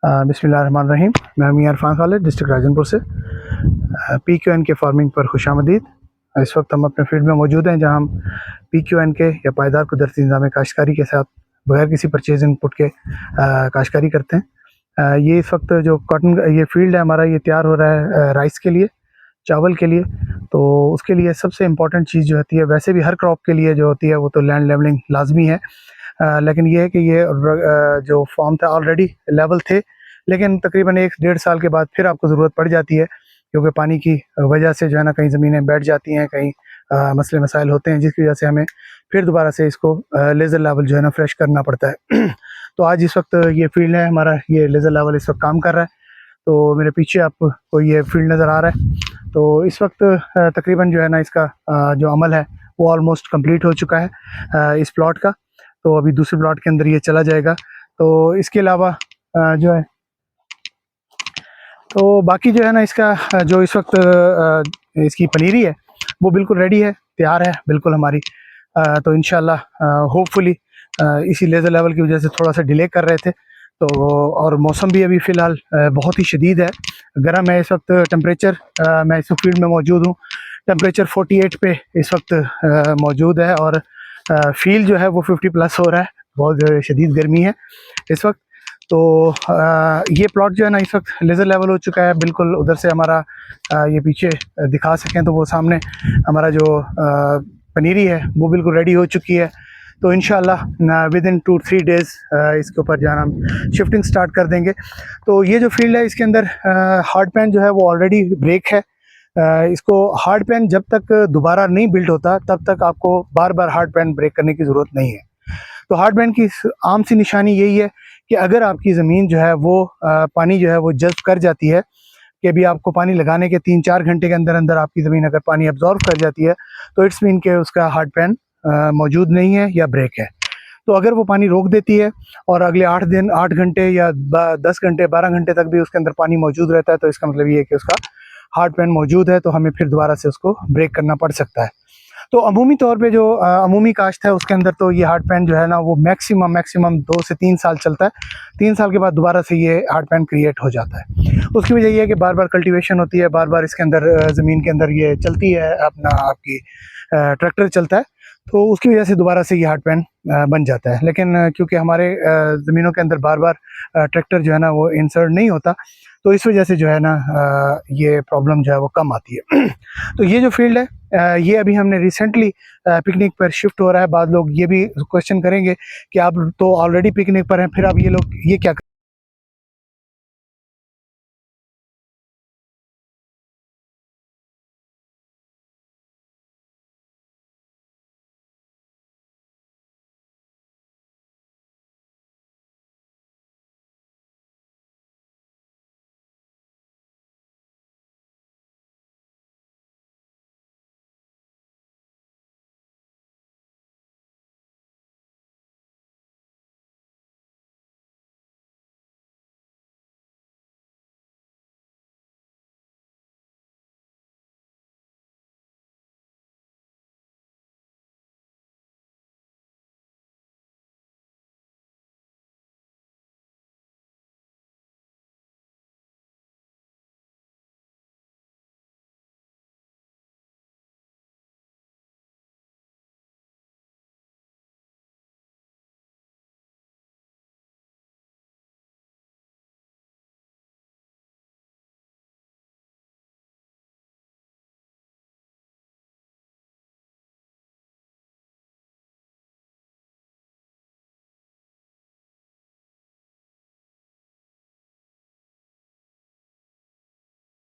बिस्मिल्लाहिर्रहमानिर्रहीम। मैं मियां इरफान खालिद, डिस्ट्रिक्ट राजनपुर से। PQN के फार्मिंग पर खुशामदीद। इस वक्त हम अपने फील्ड में मौजूद हैं, जहां हम PQN के या पायदार कुदरती निज़ाम काश्तकारी के साथ बगैर किसी परचेज इनपुट के काश्तकारी करते हैं। ये इस वक्त जो कॉटन ये फील्ड है हमारा, ये तैयार हो रहा है राइस के लिए, चावल के लिए। तो उसके लिए सबसे इम्पॉर्टेंट चीज़ जो होती है, वैसे भी हर क्रॉप के लिए जो होती है वो तो लैंड लेवलिंग लाजमी है। लेकिन ये है कि ये जो फॉर्म था ऑलरेडी लेवल थे, लेकिन तकरीबन 1-1.5 साल के बाद फिर आपको ज़रूरत पड़ जाती है, क्योंकि पानी की वजह से जो है ना कहीं ज़मीनें बैठ जाती हैं, कहीं मसले मसाइल होते हैं, जिसकी वजह से हमें फिर दोबारा से इसको लेज़र लेवल जो है ना फ्रेश करना पड़ता है। तो आज इस वक्त ये फील्ड है हमारा, ये लेज़र लेवल इस वक्त काम कर रहा है। तो मेरे पीछे आपको ये फील्ड नज़र आ रहा है। तो इस वक्त तकरीबन जो है ना इसका जो अमल है वो ऑलमोस्ट कंप्लीट हो चुका है इस प्लॉट का। तो अभी दूसरे प्लॉट के अंदर ये चला जाएगा। तो इसके अलावा जो है, तो बाकी जो है ना इसका जो इस वक्त इसकी पनीरी है वो बिल्कुल रेडी है, तैयार है बिल्कुल हमारी। तो इंशाल्लाह होपफुली इसी लेज़र लेवल की वजह से थोड़ा सा डिले कर रहे थे। तो और मौसम भी अभी फ़िलहाल बहुत ही शदीद है, गर्म है इस वक्त। टेम्परेचर मैं इस फील्ड में मौजूद हूँ, टेम्परेचर 48 पे इस वक्त मौजूद है, और फील जो है वो 50+ हो रहा है। बहुत शदीद गर्मी है इस वक्त। तो ये प्लॉट जो है ना इस वक्त लेज़र लेवल हो चुका है बिल्कुल। उधर से हमारा ये पीछे दिखा सकें तो वो सामने हमारा जो पनीरी है वो बिल्कुल रेडी हो चुकी है। तो इंशाल्लाह विदिन 2-3 डेज़ इसके ऊपर जो है हम शिफ्टिंग स्टार्ट कर देंगे। तो ये जो फील्ड है इसके अंदर हार्ड पैन जो है वो ऑलरेडी ब्रेक है। इसको हार्ड पैन जब तक दोबारा नहीं बिल्ड होता तब तक आपको बार बार हार्ड पैन ब्रेक करने की ज़रूरत नहीं है। तो हार्ड पैन की आम सी निशानी यही है कि अगर आपकी ज़मीन जो है वो पानी जो है वो जज़्ब कर जाती है, कि अभी आपको पानी लगाने के 3-4 घंटे के अंदर अंदर आपकी ज़मीन अगर पानी अब्जॉर्व कर जाती है, तो इट्स मीन के उसका हार्ड पैन मौजूद नहीं है या ब्रेक है। तो अगर वो पानी रोक देती है और अगले 8 घंटे या 10 घंटे 12 घंटे तक भी उसके अंदर पानी मौजूद रहता है, तो इसका मतलब ये है कि उसका हार्ड पैन मौजूद है, तो हमें फिर दोबारा से उसको ब्रेक करना पड़ सकता है। तो अमूमी तौर पे जो अमूमी काश्त है उसके अंदर तो ये हार्ड पैन जो है ना वो मैक्सिमम 2 से 3 साल चलता है। 3 साल के बाद दोबारा से ये हार्ड पैन क्रिएट हो जाता है। उसकी वजह ये है कि बार बार कल्टीवेशन होती है, बार बार इसके अंदर ज़मीन के अंदर ये चलती है, अपना आपकी ट्रैक्टर चलता है, तो उसकी वजह से दोबारा से ये हार्ड पैन बन जाता है। लेकिन क्योंकि हमारे ज़मीनों के अंदर बार बार ट्रैक्टर जो है ना वो इंसर्ट नहीं होता, तो इस वजह से जो है ना ये प्रॉब्लम जो है वो कम आती है। तो ये जो फील्ड है ये अभी हमने रिसेंटली पिकनिक पर शिफ्ट हो रहा है। बाद लोग ये भी क्वेश्चन करेंगे कि आप तो ऑलरेडी पिकनिक पर हैं, फिर आप ये लोग ये क्या